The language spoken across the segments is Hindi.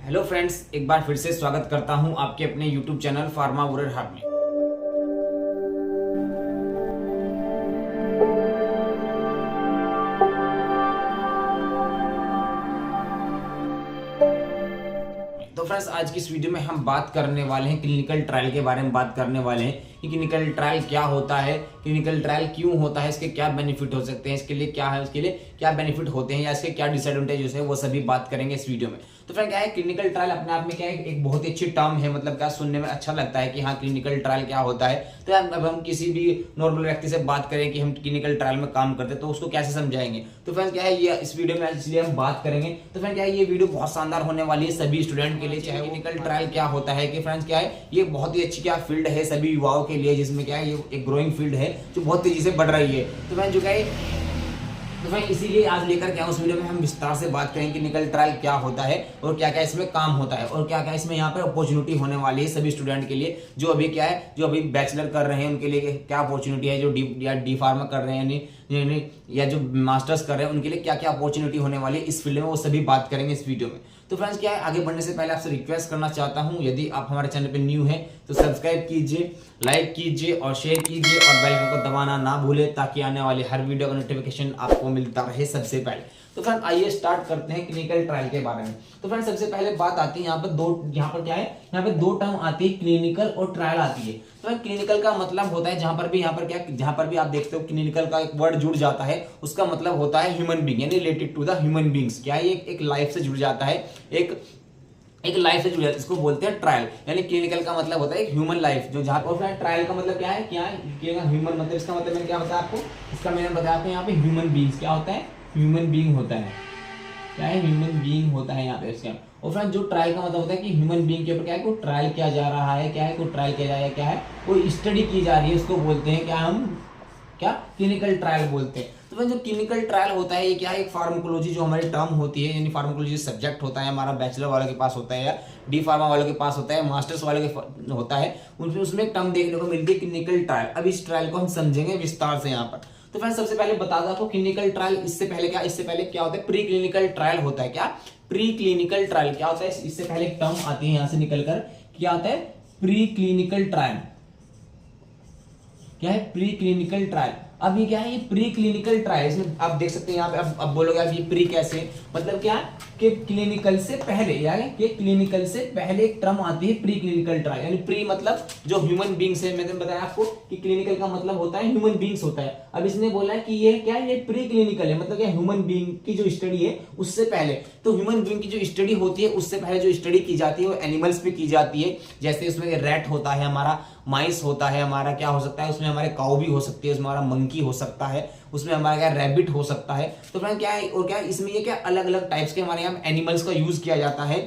हेलो फ्रेंड्स, एक बार फिर से स्वागत करता हूं आपके अपने यूट्यूब चैनल फार्मा वुरर हब में। तो फ्रेंड्स, आज की इस वीडियो में हम बात करने वाले हैं क्लिनिकल ट्रायल के बारे में। बात करने वाले हैं कि क्लिनिकल ट्रायल क्या होता है, क्लिनिकल ट्रायल क्यों होता है, इसके क्या बेनिफिट हो सकते हैं, इसके लिए क्या है, उसके लिए क्या बेनिफिट होते हैं या इसके क्या डिसएडवांटेजेस है, वो सभी बात करेंगे इस वीडियो में। तो फ्रेंड, क्या है क्लिनिकल ट्रायल अपने आप में क्या है, एक बहुत ही अच्छी टर्म है। मतलब क्या सुनने में अच्छा लगता है कि हाँ क्लिनिकल ट्रायल क्या होता है। तो अब हम किसी भी नॉर्मल व्यक्ति से बात करें कि हम क्लिनिकल ट्रायल में काम करते हैं तो उसको कैसे समझाएंगे। तो फ्रेंड्स, क्या है ये इस वीडियो में इसलिए हम बात करेंगे। तो फ्रेंड, क्या है ये वीडियो बहुत शानदार होने वाली है सभी स्टूडेंट के लिए। चाहे क्लिनिकल ट्रायल क्या होता है कि फ्रेंड्स, क्या है ये बहुत ही अच्छी क्या फील्ड है सभी युवाओं के लिए, जिसमें क्या है ये एक ग्रोइंग फील्ड है जो बहुत तेजी से बढ़ रही है। तो फ्रेंड, जो क्या है तो भाई इसीलिए आज लेकर के उस वीडियो में हम विस्तार से बात करेंगे कि क्लिनिकल ट्रायल क्या होता है और क्या क्या इसमें काम होता है और क्या क्या इसमें यहाँ पे अपॉर्चुनिटी होने वाली है सभी स्टूडेंट के लिए। जो अभी क्या है, जो अभी बैचलर कर रहे हैं उनके लिए क्या अपॉर्चुनिटी है, जो डी फार्मा कर रहे हैं या जो मास्टर्स कर रहे हैं उनके लिए क्या क्या अपॉर्चुनिटी होने वाली है इस फील्ड में, वो सभी बात करेंगे इस वीडियो में। तो फ्रेंड्स, क्या है आगे बढ़ने से पहले आपसे रिक्वेस्ट करना चाहता हूं, यदि आप हमारे चैनल पे न्यू हैं तो सब्सक्राइब कीजिए, लाइक कीजिए और शेयर कीजिए और बेल आइकन को दबाना ना भूलें ताकि आने वाली हर वीडियो का नोटिफिकेशन आपको मिलता रहे सबसे पहले। तो फ्रेंड, आइए स्टार्ट करते हैं क्लिनिकल ट्रायल के बारे में। तो फ्रेंड, सबसे पहले बात आती है यहाँ पर क्या है, यहाँ पे दो टर्म आती है, क्लिनिकल और ट्रायल आती है। तो क्लिनिकल का मतलब होता है जहां पर भी आप देखते हो क्लिनिकल का एक वर्ड जुड़ जाता है, उसका मतलब होता है ह्यूमन बीइंग, यानी related to the human beings. क्या है, एक लाइफ से जुड़ जाता है, एक लाइफ से जुड़ जाता है, इसको बोलते हैं ट्रायल। यानी क्लिनिकल का मतलब होता है एक ह्यूमन लाइफ, जो जहां पर ट्रायल का मतलब क्या है ह्यूमन, मतलब इसका मतलब क्या होता है आपको, इसका मैंने बताया आपको यहाँ पे ह्यूमन बीइंग्स क्या होता है, ह्यूमन बीइंग होता है। क्या है, ह्यूमन बीइंग होता है यहाँ पे इसका। और फ्रेंड, जो ट्रायल का मतलब होता है कि ह्यूमन बीइंग के ऊपर क्या है, कोई ट्रायल किया जा रहा है, क्या है कोई ट्रायल किया जा रहा है, क्या है कोई स्टडी की जा रही है, उसको बोलते हैं क्या क्लिनिकल ट्रायल बोलते हैं। तो जो क्लिनिकल ट्रायल होता है ये क्या है, एक फार्माकोलॉजी जो हमारी टर्म होती है, यानी फार्माकोलॉजी सब्जेक्ट होता है हमारा, बैचलर वालों के पास होता है या डी फार्मा वालों के पास होता है, मास्टर्स वालों के होता है, उसमें एक टर्म देखने को मिलती है क्लिनिकल ट्रायल। अब इस ट्रायल को हम समझेंगे विस्तार से यहाँ पर। तो फ्रेंड्स, सबसे पहले बता दो आपको क्लिनिकल ट्रायल इससे पहले क्या होता है, प्री क्लिनिकल ट्रायल होता है। क्या प्री क्लिनिकल ट्रायल क्या होता है, इससे पहले एक टर्म आती है यहाँ से निकलकर, क्या आता है प्री क्लिनिकल ट्रायल। क्या है प्री क्लिनिकल ट्रायल। अब ये क्या है, ये प्री क्लिनिकल ट्रायल, इसमें आप देख सकते हैं यहाँ पे। अब बोलोगे आप ये प्री कैसे, मतलब क्या कि क्लिनिकल से पहले, यानी कि क्लिनिकल से पहले एक टर्म आती है प्री क्लिनिकल ट्रायल। यानी प्री मतलब जो ह्यूमन बीइंग्स है, मैंने बताया आपको कि क्लिनिकल का मतलब होता है ह्यूमन बीइंग्स होता है। अब इसने बोला है कि ये क्या है, ये प्री क्लिनिकल है, मतलब क्या ह्यूमन बीइंग की जो स्टडी है उससे पहले। तो ह्यूमन बीइंग की जो स्टडी होती है उससे पहले जो स्टडी की जाती है वो एनिमल्स पे की जाती है। जैसे उसमें रैट होता है हमारा, माइस होता है हमारा, क्या हो सकता है उसमें हमारे काऊ भी हो सकती है, उसमें हमारा मंकी हो सकता है, उसमें हमारा क्या रैबिट हो सकता है। तो फ्रेंड, क्या है और क्या है, इसमें ये क्या अलग अलग टाइप्स के हमारे यहाँ एनिमल्स का यूज किया जाता है।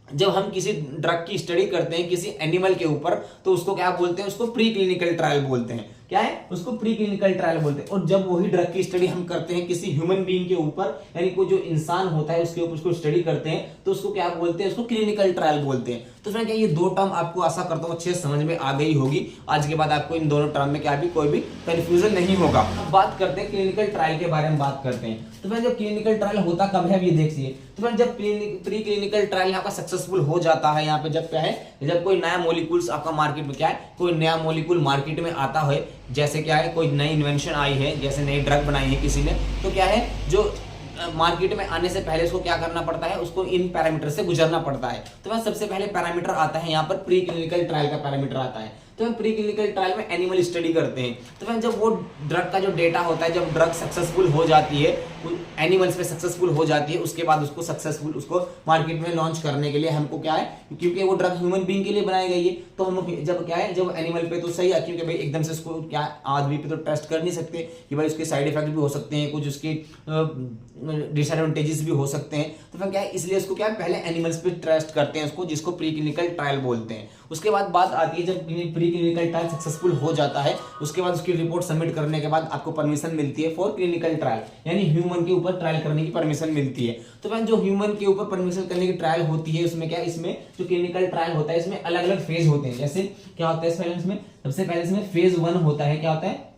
जब हम किसी ड्रग की स्टडी करते हैं किसी एनिमल के ऊपर तो उसको क्या बोलते हैं, उसको प्री क्लिनिकल ट्रायल बोलते हैं। क्या है, उसको प्री क्लिनिकल ट्रायल बोलते हैं। और जब वही ड्रग की स्टडी हम करते हैं किसी ह्यूमन बीइंग के ऊपर, यानी कोई जो इंसान होता है उसके ऊपर उसको स्टडी करते हैं तो उसको क्या बोलते हैं, उसको क्लिनिकल ट्रायल बोलते हैं। तो फ्रेंड, क्या ये दो टर्म आपको आशा करता हूँ अच्छे से समझ में आ गई होगी। आज के बाद आपको इन दोनों टर्म में क्या भी कोई भी कंफ्यूजन नहीं होगा। अब बात करते हैं क्लिनिकल ट्रायल के बारे में बात करते हैं। तो फ्रेंड, जब क्लिनिकल ट्रायल होता कब है ये देखिए। तो फ्रेंड, जब प्री क्लिनिकल ट्रायल यहाँ का सक्सेसफुल हो जाता है, यहाँ पे जब क्या है, जब कोई नया मॉलिक्यूल्स आपका मार्केट में क्या है, कोई नया मॉलिक्यूल मार्केट में आता है, जैसे क्या है कोई नई इन्वेंशन आई है, जैसे नई ड्रग बनाई है किसी ने, तो क्या है जो मार्केट में आने से पहले उसको क्या करना पड़ता है, उसको इन पैरामीटर से गुजरना पड़ता है। तो बस सबसे पहले पैरामीटर आता है यहाँ पर प्री क्लिनिकल ट्रायल का पैरामीटर आता है। तो हम प्री क्लिनिकल ट्रायल में एनिमल स्टडी करते हैं। तो फिर जब वो ड्रग का जो डेटा होता है, जब ड्रग सक्सेसफुल हो जाती है, एनिमल्स पे सक्सेसफुल हो जाती है, उसके बाद उसको मार्केट में लॉन्च करने के लिए हमको क्या है, क्योंकि वो ड्रग ह्यूमन बीइंग के लिए बनाई गई है, तो हम जब क्या है, जब एनिमल पे तो सही है, क्योंकि भाई एकदम से उसको क्या आदमी पे तो टेस्ट कर नहीं सकते कि भाई उसके साइड इफेक्ट भी हो सकते हैं, कुछ उसके डिसएडवांटेजेस भी हो सकते हैं। तो फिर क्या है, इसलिए उसको क्या है पहले एनिमल्स पे टेस्ट करते हैं उसको, जिसको प्री क्लिनिकल ट्रायल बोलते हैं। उसके बाद बात आती है जब प्री क्लिनिकल ट्रायल सक्सेसफुल हो जाता है, उसके बाद उसकी रिपोर्ट सबमिट करने के बाद आपको परमिशन मिलती है फॉर क्लिनिकल ट्रायल, यानी ह्यूमन के ऊपर ट्रायल करने की परमिशन मिलती है। तो फ्रेंड, जो ह्यूमन के ऊपर परमिशन करने की ट्रायल होती है उसमें क्या है, इसमें जो क्लिनिकल ट्रायल होता है इसमें अलग अलग फेज होते हैं। जैसे क्या होता है इसमें सबसे पहले इसमें फेज 1 होता है, क्या होता है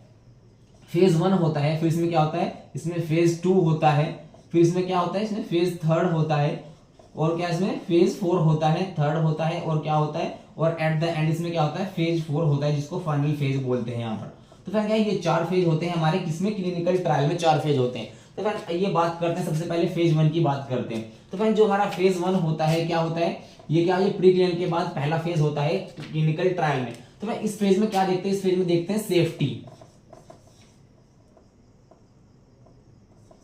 फेज 1 होता है, फिर इसमें क्या होता है, इसमें फेज 2 होता है, फिर इसमें क्या होता है, इसमें फेज 3 होता है, और क्या इसमें फेज 4 होता है, थर्ड होता है, और क्या होता है, और एट द एंड इसमें क्या होता है, फेज 4 होता है, जिसको फाइनल फेज बोलते हैं यहाँ पर। तो फिर क्या ये 4 फेज होते हैं हमारे किसमें, क्लिनिकल ट्रायल में 4 फेज होते हैं। तो फिर ये बात करते हैं, सबसे पहले फेज 1 की बात करते हैं। तो फिर जो हमारा फेज 1 होता है क्या होता है, ये क्या, ये प्री क्लिनिकल के बाद पहला फेज होता है क्लिनिकल ट्रायल में। तो फिर इस फेज में क्या देखते हैं, इस फेज में देखते हैं सेफ्टी,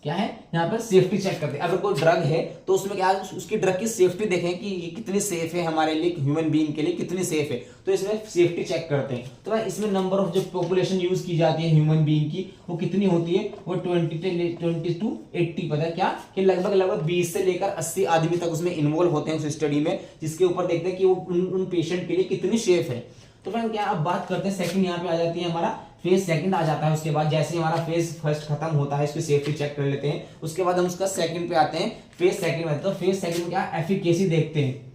क्या है यहाँ पर सेफ्टी चेक करते हैं। अगर कोई ड्रग है तो उसमें क्या है, उसकी ड्रग की सेफ्टी देखें कि ये कितनी सेफ है हमारे लिए, ह्यूमन बीइंग के लिए कितनी सेफ है, तो इसमें सेफ्टी चेक करते हैं। तो भाई इसमें नंबर ऑफ जो पॉपुलेशन यूज की जाती है ह्यूमन बीइंग की वो कितनी होती है, वो 20 to 80, पता है क्या, कि लगभग 20 से लेकर 80 आदमी तक उसमें इन्वॉल्व होते हैं उस स्टडी में, जिसके ऊपर देखते हैं कि वो उन पेशेंट के लिए कितनी सेफ है। तो फिर क्या अब बात करते हैं सेकंड, यहाँ पे आ जाती है हमारा फेज सेकंड आ जाता है। उसके बाद जैसे हमारा फेज फर्स्ट खत्म होता है, इसकी सेफ्टी चेक कर लेते हैं, उसके बाद हम उसका सेकंड पे आते हैं, फेज सेकंड में। तो फेज सेकंड में क्या, एफिकेसी देखते हैं,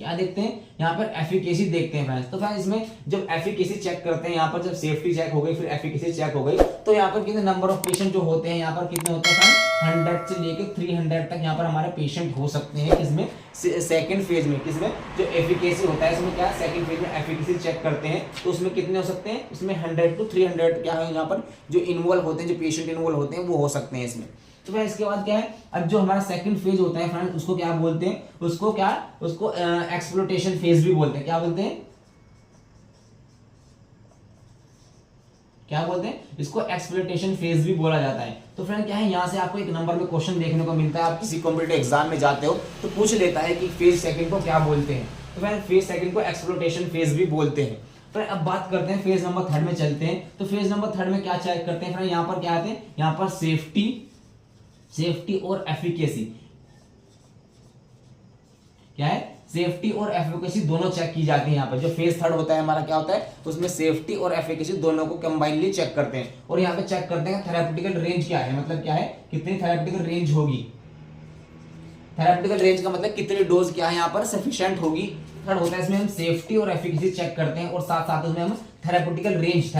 क्या देखते हैं यहाँ पर, एफिकेसी देखते हैं फ्रेंड्स। तो फ्रेंड्स इसमें जब एफिकेसी चेक करते हैं, यहाँ पर जब सेफ्टी चेक हो गई फिर एफिकेसी चेक हो गई, तो यहाँ पर कितने नंबर ऑफ पेशेंट जो होते हैं, यहाँ पर कितने होते हैं, 100 से लेके 300 तक यहाँ पर हमारे पेशेंट हो सकते हैं, किसमें, सेकंड फेज में। किसमें, जो एफिकेसी होता है इसमें क्या, सेकंड फेज में एफिकेसी चेक करते हैं, तो उसमें कितने हो सकते हैं, उसमें 100 to 300 क्या है यहाँ पर जो इन्वॉल्व होते हैं, जो पेशेंट इन्वॉल्व होते हैं वो हो सकते हैं इसमें। तो फिर इसके बाद क्या है, अब जो हमारा सेकंड फेज होता है फ्रेंड, उसको क्या बोलते हैं, उसको क्या, उसको एक्सप्लोइटेशन फेज भी बोलते हैं। क्या बोलते हैं, क्या बोलते हैं, इसको एक्सप्लोइटेशन फेज भी बोला जाता है। तो फ्रेंड क्या है, यहाँ से आपको एक नंबर में क्वेश्चन देखने को मिलता है, आप किसी कॉम्पिटिटिव एग्जाम में जाते हो तो पूछ लेता है कि फेज सेकंड को क्या बोलते हैं। तो फ्रेंड फेज सेकंड को एक्सप्लोइटेशन फेज भी बोलते हैं। फ्रेंड अब बात करते हैं फेज नंबर थर्ड में चलते हैं। तो फेज नंबर थर्ड में क्या चेक करते हैं फ्रेंड, यहाँ पर क्या आते हैं, यहाँ पर सेफ्टी और एफिकेसी, क्या है, सेफ्टी और एफिकेसी दोनों चेक की जाती है। यहाँ पर जो फेज थर्ड होता है हमारा क्या होता है, उसमें सेफ्टी और एफिकेसी दोनों को कंबाइनली चेक करते हैं। और यहाँ पे चेक करते हैं थेरेप्यूटिकल रेंज क्या है, मतलब क्या है, कितनी थेरेप्यूटिकल रेंज होगी, थेरेप्यूटिकल रेंज का मतलब कितनी डोज क्या है यहाँ पर सफिशिएंट होगी। थर्ड होता है इसमें हम सेफ्टी और एफिकेसी चेक करते हैं, और साथ साथ उसमें हम थेरेप्यूटिकल रेंज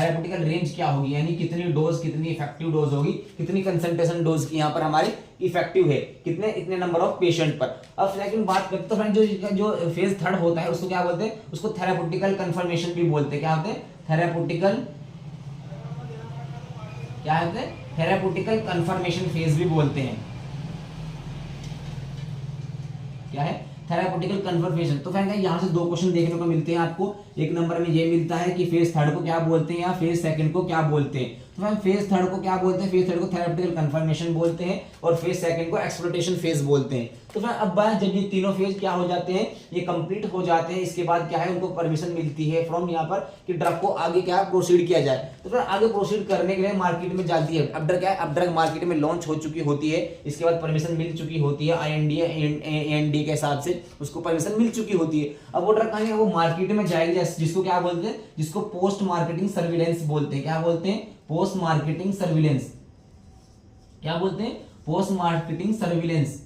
क्या होगी, यानी कितनी डोज, कितनी इफेक्टिव डोज होगी, कितनी कंसंट्रेशन डोज की यहाँ पर हमारी इफेक्टिव है, कितने इतने नंबर ऑफ पेशेंट पर। अब सेकंड बात करते तो फ्रेंड जो फेज थर्ड होता है उसको क्या बोलते हैं, उसको थेरेप्यूटिकल कंफर्मेशन भी बोलते हैं। क्या होते हैं, थेरेप्यूटिकल कंफर्मेशन फेज भी बोलते हैं। क्या है, थेरेप्यूटिकल कंफर्मेशन। तो फ्रेंड यहाँ से 2 क्वेश्चन देखने को मिलते हैं आपको, एक नंबर में ये मिलता है कि फेज थर्ड को क्या बोलते हैं या फेज सेकंड को क्या बोलते हैं। तो फ्रेंड फेज थर्ड को क्या बोलते हैं, फेज थर्ड को थेरेप्यूटिकल कंफर्मेशन बोलते हैं, और फेज सेकंड को एक्सप्लोइटेशन फेज बोलते हैं। तो फ्रेंड अब बात, जब ये तीनों फेज क्या हो जाते हैं, ये कंप्लीट हो जाते हैं, इसके बाद क्या है, उनको परमिशन मिलती है फ्रॉम यहाँ पर कि ड्रग को आगे क्या प्रोसीड किया जाए। तो फिर आगे प्रोसीड करने के लिए मार्केट में जाती है। अब ड्रग क्या है, अब ड्रग मार्केट में लॉन्च हो चुकी होती है, इसके बाद परमिशन मिल चुकी होती है, ANDA के हिसाब से उसको परमिशन मिल चुकी होती है। अब वो ड्रग कहाँ है, वो मार्केट में जाएगी, जिसको क्या बोलते हैं, जिसको पोस्ट मार्केटिंग सर्विलेंस बोलते हैं। क्या बोलते हैं, पोस्ट मार्केटिंग सर्विलेंस। क्या बोलते हैं, पोस्ट मार्केटिंग सर्विलेंस।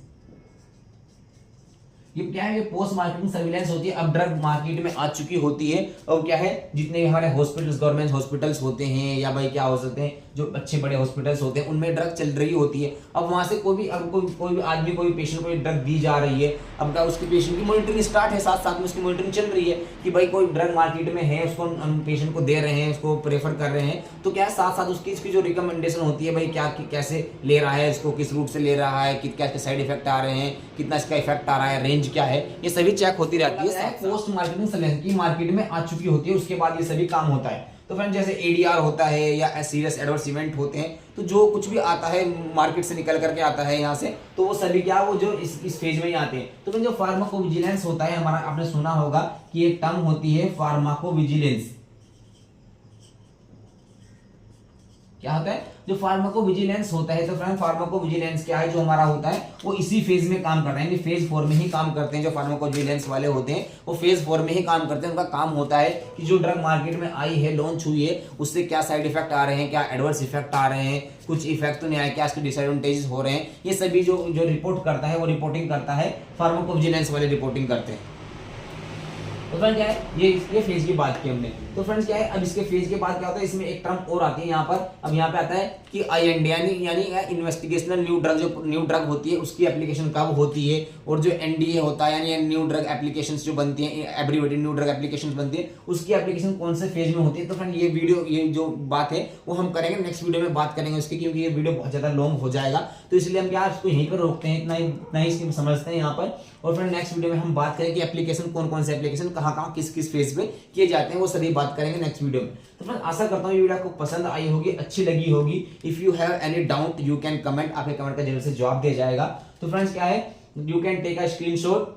ये क्या है, ये पोस्ट मार्केटिंग सर्विलेंस होती है। अब ड्रग मार्केट में आ चुकी होती है, और क्या है, जितने हमारे हॉस्पिटल्स, गवर्नमेंट हॉस्पिटल्स होते हैं, या भाई क्या हो सकते हैं, जो अच्छे बड़े हॉस्पिटल्स होते हैं, उनमें ड्रग चल रही होती है। अब वहां से कोई भी आदमी, कोई पेशेंट को ड्रग दी जा रही है, अब क्या उसके पेशेंट की मॉनिटरिंग स्टार्ट है, साथ साथ में उसकी मॉनिटरिंग चल रही है कि भाई कोई ड्रग मार्केट में है, उसको हम पेशेंट को दे रहे हैं, उसको प्रेफर कर रहे हैं, तो क्या साथ साथ इसकी जो रिकमेंडेशन होती है, भाई क्या कैसे ले रहा है, इसको किस रूट से ले रहा है, क्या साइड इफेक्ट आ रहे हैं, कितना इसका इफेक्ट आ रहा है, रेंज क्या है, ये सभी चेक होती रहती है। पोस्ट मार्केटिंग सर्विलेंस की मार्केट में आ चुकी होती है, उसके बाद ये सभी काम होता है। तो फ्रेंड जैसे ADR होता है या सीरियस एडवर्स इवेंट होते हैं, तो जो कुछ भी आता है मार्केट से निकल करके आता है यहाँ से, तो वो सभी क्या, वो जो इस फेज में ही आते हैं। तो जो फार्माकोविजिलेंस होता है हमारा, आपने सुना होगा कि एक टर्म होती है फार्माकोविजिलेंस। क्या होता है, जो फार्माकोविजिलेंस होता है। तो फ्रेंड फार्माकोविजिलेंस क्या है, जो हमारा होता है वो इसी फेज में काम करता है, यानी फेज 4 में ही काम करते हैं। जो फार्माकोविजिलेंस वाले होते हैं वो फेज 4 में ही काम करते हैं। उनका काम होता है कि जो ड्रग मार्केट में आई है, लॉन्च हुई है, उससे क्या साइड इफेक्ट आ रहे हैं, क्या एडवर्स इफेक्ट आ रहे हैं, कुछ इफेक्ट तो नहीं आए, क्या इसके डिसएडवांटेजेस हो रहे हैं, ये सभी जो रिपोर्ट करता है वो रिपोर्टिंग करता है, फार्माकोविजिलेंस वाले रिपोर्टिंग करते हैं। तो फ्रेंड क्या है, ये फेज की बात की हमने। तो फ्रेंड्स क्या है, अब इसके फेज के बाद क्या होता है, इसमें एक टर्म और आती है यहाँ पर। अब यहाँ पे आता है कि IND यानी इन्वेस्टिगेशनल न्यू ड्रग, जो न्यू ड्रग होती है उसकी एप्लीकेशन कब होती है, और जो NDA होता है यानी न्यू ड्रग एप्लीकेशंस जो बनती है, एब्रीवेटेड न्यू ड्रग एप्लीकेशंस बनती है, उसकी एप्लीकेशन कौन से फेज में होती है। तो फ्रेंड ये जो बात है वो हम करेंगे नेक्स्ट वीडियो में, बात करेंगे उसकी, क्योंकि ये वीडियो बहुत ज्यादा लॉन्ग हो जाएगा। तो इसलिए हम क्या इसको यहीं पर रोकते हैं, इतना ही इसकी समझते हैं यहाँ पर। और फिर नेक्स्ट वीडियो में हम बात करेंगे कि एप्लीकेशन कौन से एप्लीकेशन कहाँ किस फेज पे किए जाते हैं, वो सभी बात करेंगे नेक्स्ट वीडियो में। तो फ्रेंड आशा करता हूँ ये वीडियो आपको पसंद आई होगी, अच्छी लगी होगी। If you have any doubt you can comment, आपके कमेंट का जल्द से जवाब दिया जाएगा। तो फ्रेंड्स क्या है, you can take a screenshot.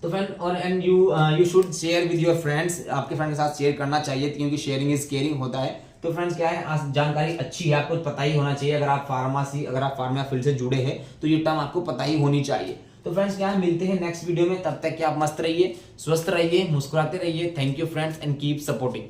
तो फ्रेंड और and you should share with your friends, आपके फ्रेंड के साथ शेयर करना चाहिए, क्योंकि शेयरिंग इज केयरिंग होता है। तो फ्रेंड्स क्या है, आज जानकारी अच्छी है, आपको पता ही होना चाहिए। अगर आप फार्मा फील्ड से जुड़े हैं तो ये टर्म आपको पता ही होनी चाहिए। तो फ्रेंड्स क्या है, मिलते हैं नेक्स्ट वीडियो में, तब तक कि आप मस्त रहिए, स्वस्थ रहिए, मुस्कुराते रहिए। Thank you friends and keep supporting.